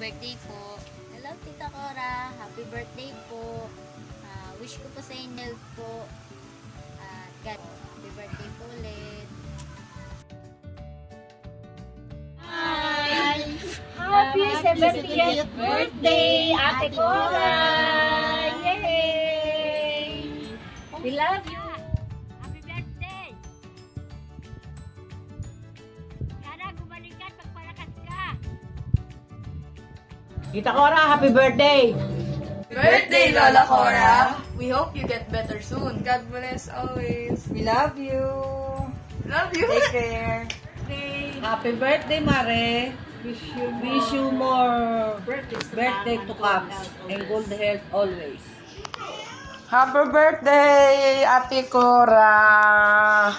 birthday po. Hello, Tita Cora. Happy birthday po. Wish ko po sa inyo po. God, happy birthday po ulit. Hi! Happy 70th birthday, Ate Cora! Yay! We love you! Happy birthday! Sana gumaling ka at magpalakas ka! Tita Cora, happy birthday! Birthday, Lola Cora! We hope you get better soon. God bless always. We love you. Love you. Take care. Happy birthday, Mare! Wish you more birthday to come and good health always. Happy birthday, Ate Cora.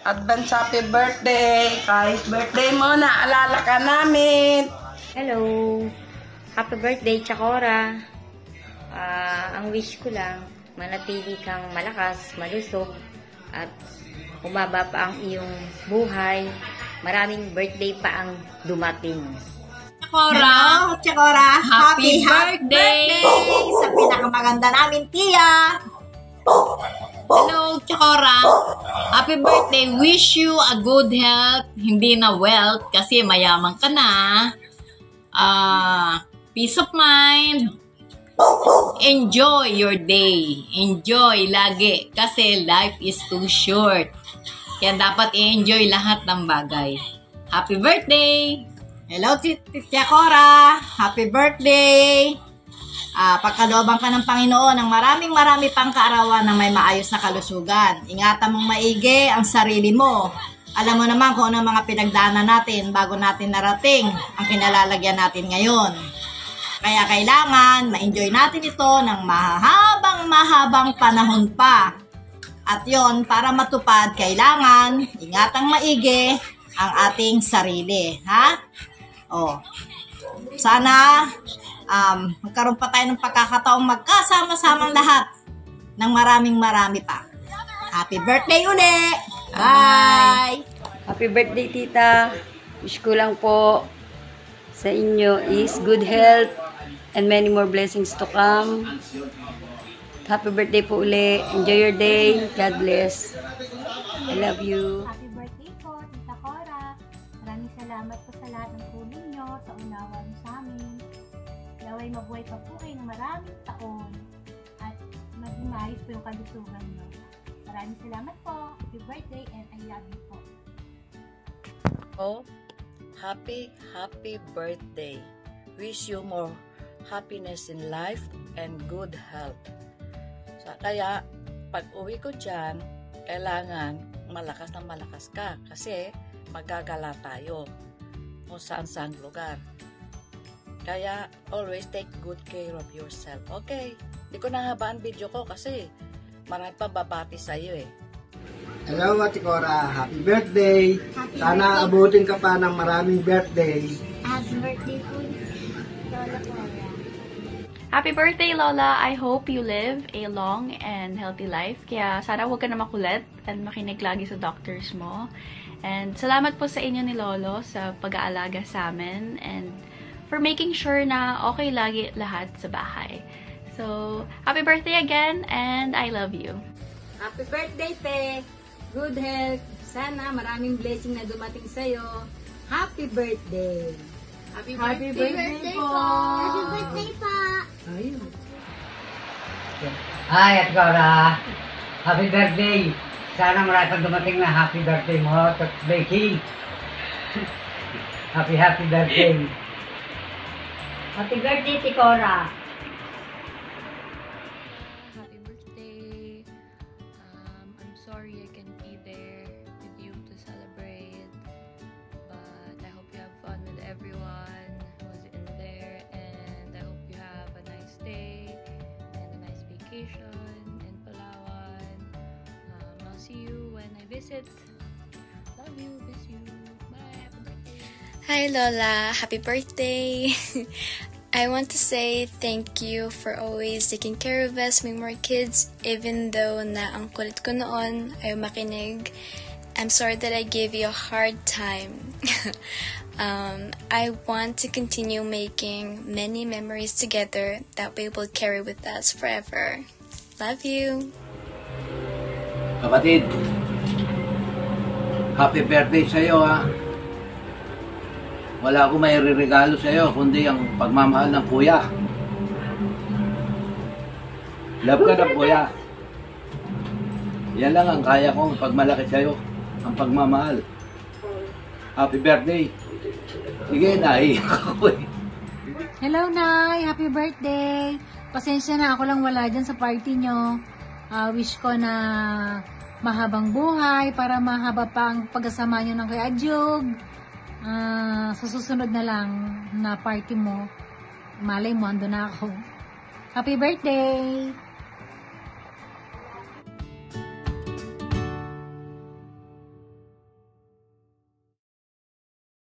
Advance happy birthday. Kahit birthday mo, naalala ka namin. Hello. Happy birthday, Chakora. Ang wish ko lang, manatili kang malakas, malusog, at umaba pa ang iyong buhay. Maraming birthday pa ang dumating. Hello, Chakora. Happy birthday sa pinakamaganda namin, Tia. Hello, Chakora. Happy birthday. Wish you a good health. Hindi na wealth kasi mayaman ka na. Peace of mind. Enjoy your day. Enjoy lagi kasi life is too short. Kaya dapat i-enjoy lahat ng bagay. Happy birthday! Hello, Tia Cora. Happy birthday. Pagkalooban ka ng Panginoon ng maraming pang kaarawan na may maayos na kalusugan. Ingatan mong maigi ang sarili mo. Alam mo naman kung ano mga pinagdaanan natin bago natin narating ang kinalalagyan natin ngayon. Kaya kailangan ma-enjoy natin ito ng mahabang panahon pa. At yon, para matupad, kailangan ingatang maigi ang ating sarili. Ha? Sana magkaroon pa tayo ng pagkakataong magkasama-samang lahat ng marami pa. Happy birthday uli! Bye! Happy birthday, Tita. Wish ko lang po sa inyo is good health and many more blessings to come. Happy birthday po uli. Enjoy your day. God bless. I love you. Happy birthday po, Tita Cora! Maraming salamat po sa lahat ng tulong nyo, sa unawa nyo sa amin. Naway mabuhay pa po kayo ng maraming taon at maging maayos po yung kalusugan nyo. Maraming salamat po. Happy birthday and I love you po. Oh, happy birthday. Wish you more happiness in life and good health. Kaya, pag uwi ko dyan, kailangan malakas na malakas ka kasi magagala tayo kung saan lugar. Kaya, always take good care of yourself. Okay, hindi ko nahabaan video ko kasi marami pa babati sa'yo eh. Hello, Ate Cora. Happy birthday. Sana abutin ka pa ng maraming birthday. Happy birthday po, Lola Cora. Happy birthday, Lola! I hope you live a long and healthy life. Kaya sana huwag ka na makulit and makinig lagi sa doctors mo. And salamat po sa inyo ni Lolo sa pag-aalaga sa amin and for making sure na okay lagi lahat sa bahay. So, happy birthday again and I love you. Happy birthday, Te! Good health. Sana maraming blessing na dumating sa'yo. Happy birthday! Happy birthday po! Happy birthday po! Hi, Ate Cora. Happy birthday. Sana marami pang dumating na happy birthday mo to Becky. Happy birthday. Happy birthday, Te Cora! Happy birthday. I'm sorry I can't be there with you to celebrate. But I hope you have fun with everyone who's in there. And I hope you have a nice day and a nice vacation in Palawan. I'll see you when I visit. Love you, miss you. Bye, happy birthday. Hi Lola, happy birthday! I want to say thank you for always taking care of us, may more kids, even though na ang kulit ko noon, ayaw makinig. I'm sorry that I gave you a hard time. I want to continue making many memories together that we will carry with us forever. Love you. Kapatid, happy birthday sa'yo ha. Wala akong may regalo sa'yo kundi ang pagmamahal ng kuya. Love ka ng kuya. Yan lang ang kaya kong pagmalaki sa'yo, ang pagmamahal. Happy birthday. Sige, naiyak ako eh. Hello, Nay! Happy birthday! Pasensya na, ako lang wala dyan sa party nyo. Wish ko na mahabang buhay para mahaba pa ang pagkasama nyo ng Kuya Jug. Sa susunod na lang na party mo, malay mo, ando na ako. Happy birthday!